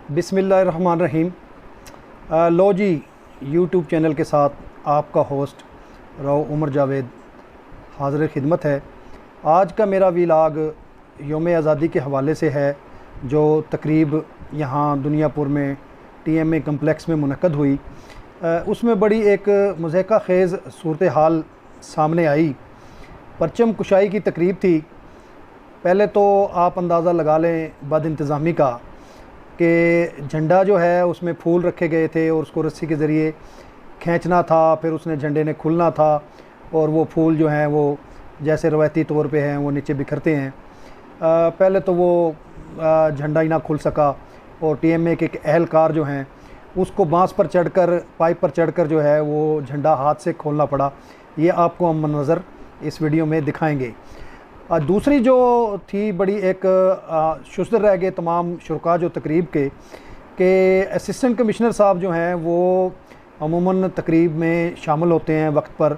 बिस्मिल्लाहिर्रहमानिर्रहीम। लो जी, YouTube channel के साथ आपका होस्ट राव उमर जावेद हाज़िर खिदमत है। आज का मेरा व्लॉग योम आज़ादी के हवाले से है, जो तकरीब यहाँ दुनियापुर में TMA कम्प्लेक्स में मुनक़द हुई। उसमें बड़ी एक मुज़हक़ा ख़ेज़ सूरत हाल सामने आई। परचम कुशाई की तकरीब थी। पहले तो आप अंदाज़ा लगा लें बदइंतज़ामी का कि झंडा जो है उसमें फूल रखे गए थे और उसको रस्सी के ज़रिए खींचना था, फिर उसने झंडे ने खुलना था और वो फूल जो हैं वो जैसे रवायती तौर पे हैं वो नीचे बिखरते हैं। पहले तो वो झंडा ही ना खुल सका और TMA के एक अहलकार जो हैं उसको बांस पर चढ़कर, पाइप पर चढ़कर जो है वो झंडा हाथ से खोलना पड़ा। ये आपको हम मंज़र इस वीडियो में दिखाएंगे। दूसरी जो थी बड़ी एक शुस्तर रह गए तमाम शुरका जो तकरीब के असिस्टेंट कमिश्नर साहब जो हैं वो अमूमन तकरीब में शामिल होते हैं वक्त पर,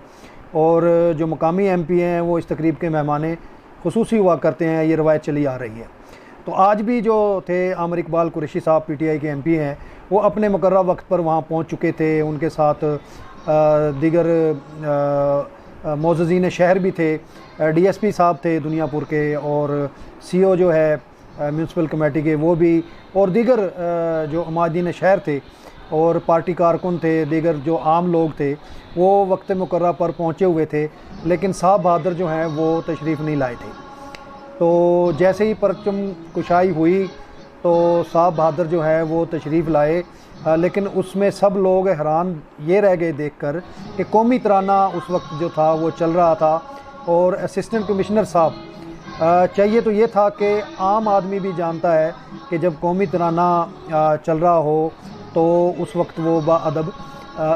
और जो मकामी MP हैं वो इस तकरीब के मेहमान खुसूसी हुआ करते हैं। ये रवायत चली आ रही है। तो आज भी जो थे आमिर इकबाल कुरैशी साहब PTI के MP हैं, वो अपने मुकर्रर वक्त पर वहाँ पहुँच चुके थे। उनके साथ दीगर मोअज़्ज़िज़ीन शहर भी थे, DSP साहब थे दुनियापुर के, और CO जो है म्यूनसिपल कमेटी के वो भी, और दीगर जो अमादीन शहर थे और पार्टी कारकुन थे, दीगर जो आम लोग थे वो वक्त मुकर्रर पर पहुँचे हुए थे। लेकिन साहब बहादुर जो हैं वो तशरीफ़ नहीं लाए थे। तो जैसे ही परचम कुशाई हुई तो साहब बहादुर जो है वो तशरीफ़ लाए, लेकिन उसमें सब लोग हैरान ये रह गए देखकर कि कौमी तराना उस वक्त जो था वो चल रहा था। और असिस्टेंट कमिश्नर साहब, चाहिए तो ये था कि आम आदमी भी जानता है कि जब कौमी तराना चल रहा हो तो उस वक्त वो बाअदब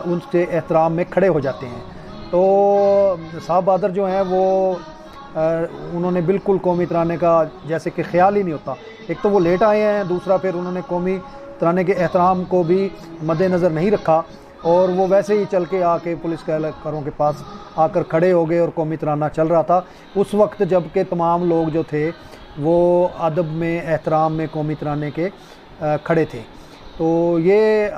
उनके एहतराम में खड़े हो जाते हैं। तो साहब बहादुर जो हैं वो उन्होंने बिल्कुल कौमी तराने का जैसे कि ख्याल ही नहीं होता। एक तो वो लेट आए हैं, दूसरा फिर उन्होंने कौमी तराने के एहतराम को भी मद्देनज़र नहीं रखा, और वो वैसे ही चल के आके पुलिस एहलकारों के पास आकर खड़े हो गए और कौमी तराना चल रहा था उस वक्त, जबकि तमाम लोग जो थे वो अदब में, एहतराम में कौमी तराने के खड़े थे। तो ये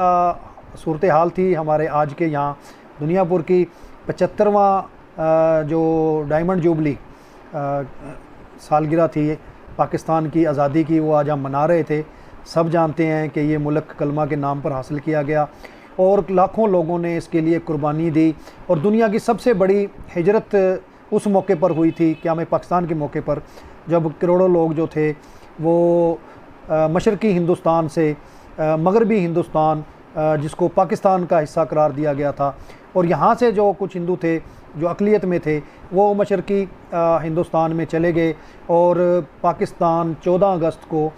सूरत हाल थी हमारे आज के यहाँ दुनियापुर की 75वां जो डायमंड जुबली सालगिरह थी पाकिस्तान की आज़ादी की, वो आज हम मना रहे थे। सब जानते हैं कि ये मुल्क कलमा के नाम पर हासिल किया गया और लाखों लोगों ने इसके लिए कुर्बानी दी, और दुनिया की सबसे बड़ी हिजरत उस मौके पर हुई थी क़याम पाकिस्तान के मौके पर, जब करोड़ों लोग जो थे वो मशरक़ी हिंदुस्तान से मगरबी हिंदुस्तान, जिसको पाकिस्तान का हिस्सा करार दिया गया था, और यहाँ से जो कुछ हिंदू थे जो अक़लियत में थे वो मशरक़ी हिंदुस्तान में चले गए, और पाकिस्तान 14 अगस्त को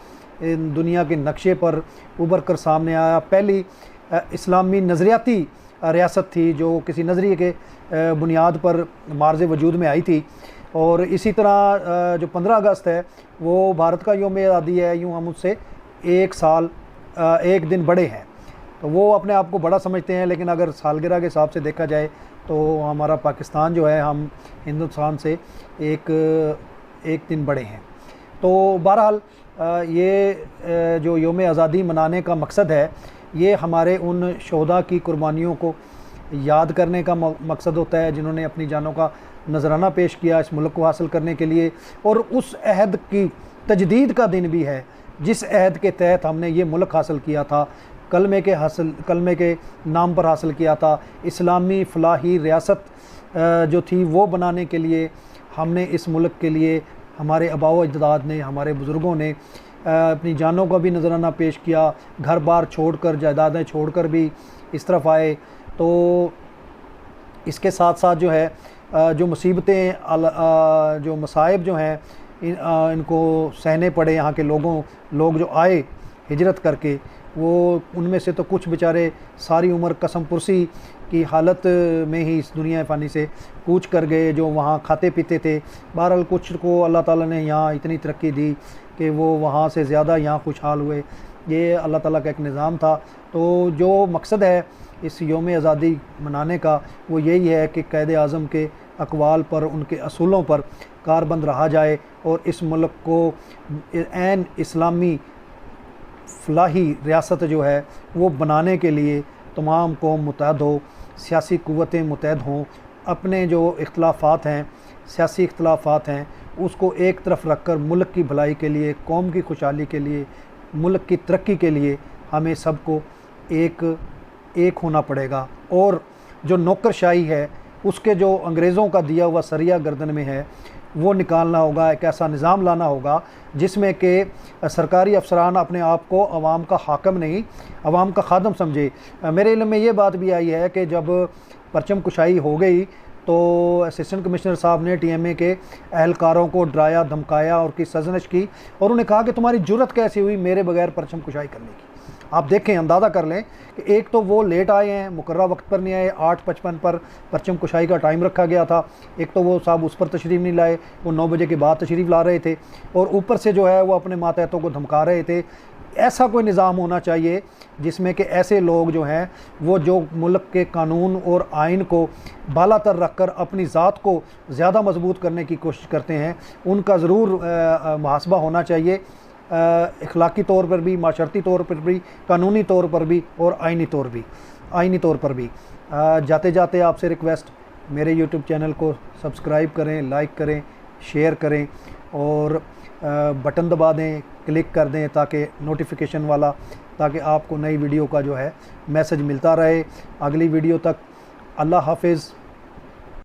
इन दुनिया के नक्शे पर उभर कर सामने आया। पहली इस्लामी नज़रियाती रियासत थी जो किसी नज़रिए के बुनियाद पर मार्ज़ वजूद में आई थी। और इसी तरह जो 15 अगस्त है वो भारत का योम आज़ादी है, यूँ हम उससे एक साल एक दिन बड़े हैं, तो वो अपने आप को बड़ा समझते हैं। लेकिन अगर सालगिरह के हिसाब से देखा जाए तो हमारा पाकिस्तान जो है, हम हिंदुस्तान से एक दिन बड़े हैं। तो बहरहाल ये जो योम आज़ादी मनाने का मकसद है, ये हमारे उन शोहदा की कुर्बानियों को याद करने का मकसद होता है जिन्होंने अपनी जानों का नजराना पेश किया इस मुल्क को हासिल करने के लिए, और उस अहद की तजदीद का दिन भी है जिस अहद के तहत हमने ये मुल्क हासिल किया था, कलमे के नाम पर हासिल किया था। इस्लामी फलाही रियासत जो थी वो बनाने के लिए हमने इस मुल्क के लिए, हमारे आबाओ अजदाद ने, हमारे बुज़ुर्गों ने अपनी जानों का भी नजराना पेश किया, घर बार छोड़कर, जायदादें छोड़कर भी इस तरफ आए। तो इसके साथ साथ जो है जो मुसीबतें, जो मसाइब जो हैं इनको सहने पड़े यहाँ के लोग जो आए हिजरत करके, वो उनमें से तो कुछ बेचारे सारी उम्र कसम पुरसी की हालत में ही इस दुनिया फ़ानी से कूच कर गए, जो वहाँ खाते पीते थे। बहरहाल कुछ को अल्लाह ताला ने यहाँ इतनी तरक्की दी कि वो वहाँ से ज़्यादा यहाँ खुशहाल हुए। ये अल्लाह ताला का एक निज़ाम था। तो जो मकसद है इस योम आज़ादी मनाने का वो यही है कि क़ायद आज़म के अक़वाल पर, उनके असूलों पर कारबंद रहा जाए और इस मुल्क को ऐन इस्लामी फलाही रियासत जो है वो बनाने के लिए तमाम कौम मुतहद हो, सियासी क़ुव्वतें मुतहद हों, अपने जो इख्तलाफात हैं, सियासी इख्तलाफात हैं, उसको एक तरफ रख कर मुल्क की भलाई के लिए, कौम की खुशहाली के लिए, मुल्क की तरक्की के लिए हमें सबको एक होना पड़ेगा। और जो नौकरशाही है उसके जो अंग्रेज़ों का दिया हुआ सरिया गर्दन में है वो निकालना होगा। एक ऐसा निज़ाम लाना होगा जिसमें कि सरकारी अफसरान अपने आप को अवाम का हाकम नहीं, अवाम का खादम समझे। मेरे इल्म में ये बात भी आई है कि जब परचम कुशाई हो गई तो असिस्टेंट कमिश्नर साहब ने टीएमए के अहलकारों को डराया, धमकाया और की सजनिश की, और उन्हें कहा कि तुम्हारी जुर्रत कैसी हुई मेरे बगैर परचम कुशाई करने की। आप देखें, अंदाज़ा कर लें कि एक तो वो लेट आए हैं, मुकर्रर वक्त पर नहीं आए, 8:55 पर परचम कुशाई का टाइम रखा गया था। एक तो वो साहब उस पर तशरीफ़ नहीं लाए, वो 9 बजे के बाद तशरीफ़ ला रहे थे, और ऊपर से जो है वो अपने मातहतों को धमका रहे थे। ऐसा कोई निज़ाम होना चाहिए जिसमें कि ऐसे लोग जो हैं वो जो मुल्क के कानून और आइन को बालातर रख कर अपनी ज़ात को ज़्यादा मजबूत करने की कोशिश करते हैं, उनका ज़रूर मुहासबा होना चाहिए, इखलाकी तौर पर भी, माशरती तौर पर भी, कानूनी तौर पर भी और आइनी तौर पर भी। जाते जाते आपसे रिक्वेस्ट, मेरे यूट्यूब चैनल को सब्सक्राइब करें, लाइक करें, शेयर करें और बटन दबा दें, क्लिक कर दें ताकि नोटिफिकेशन वाला, ताकि आपको नई वीडियो का जो है मैसेज मिलता रहे। अगली वीडियो तक अल्लाह हाफिज़।